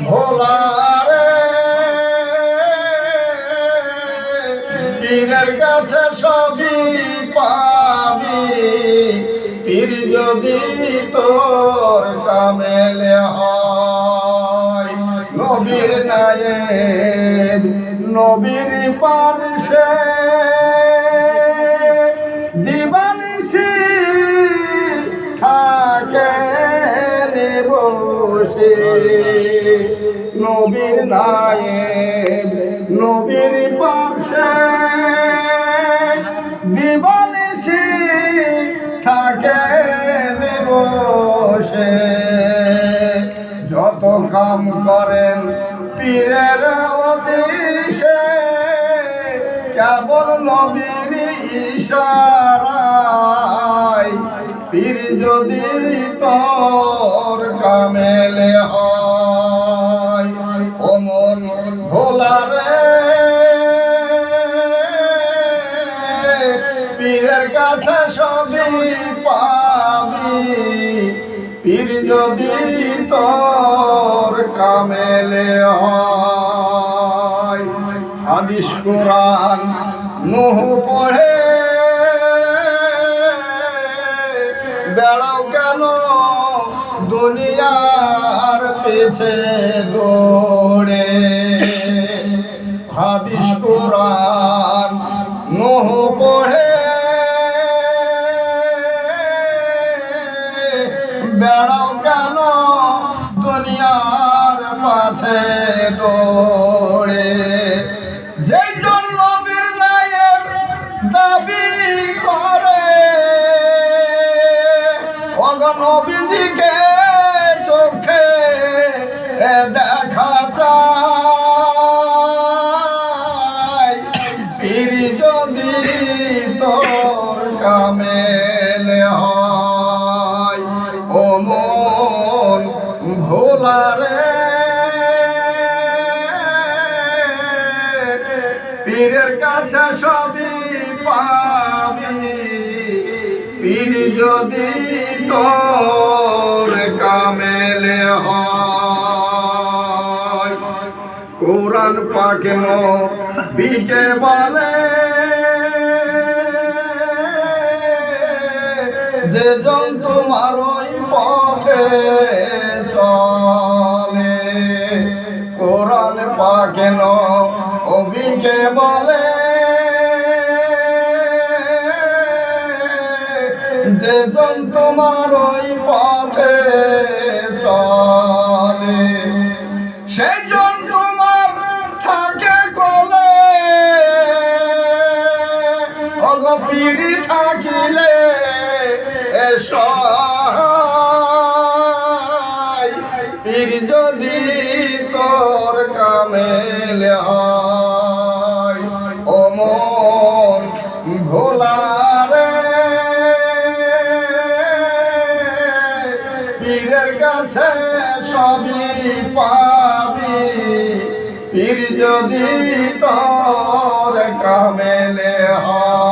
ভোলারে পীরের কাছে সবই পাবি, পীর যদি তোর কামেলে হয়। নবীর নায়েব নবীর পার্শ্বে দিবানিশি থাকে বসে। নবীর নায়েব নবীর পাশে দিবানিশি থাকে বসে। যত কাম করেন পীরের অদিশে, কেবল নবীর ইশারায়। পীর যদি তোর কামেলে হয়, ও মন ভোলারে পীরের কাছে সবই পাবি, পীর যদি তোর কামেলে হয়। হাদিস কোরআন নূহ পড়ে বেড়াও কেন দুনিয়ার পেছে দৌড়ে। হাদিস কোরআন নূহ পড়ে বেড়াও কেন দুনিয়ার পাশে দৌড়ে। যেই জন্য নবীর নায়েব দাবি করে, নবীজিকে চোখে দেখা চায়। পীর যদি তোর কামেলে হয়, ও মন ভোলারে পীরের কাছে সবই পাবি, পীর যদি তোর কামেলে হয়। কোরআন পাক নবীকে বলে, যে জন তোমার ওই পথে চলে। কোরআন পাক নবীকে বলে, যে জন তোমার ওই পথে চলে, সেই জন তোমার থাকে কোলে। ওগো পীর থাকিলে সহায়, পীর যদি তোর কামেলে হয়, ও মন ভোলারে পীরের কাছে সবই পাবি, পীর যদি তোর কামেলে হয়।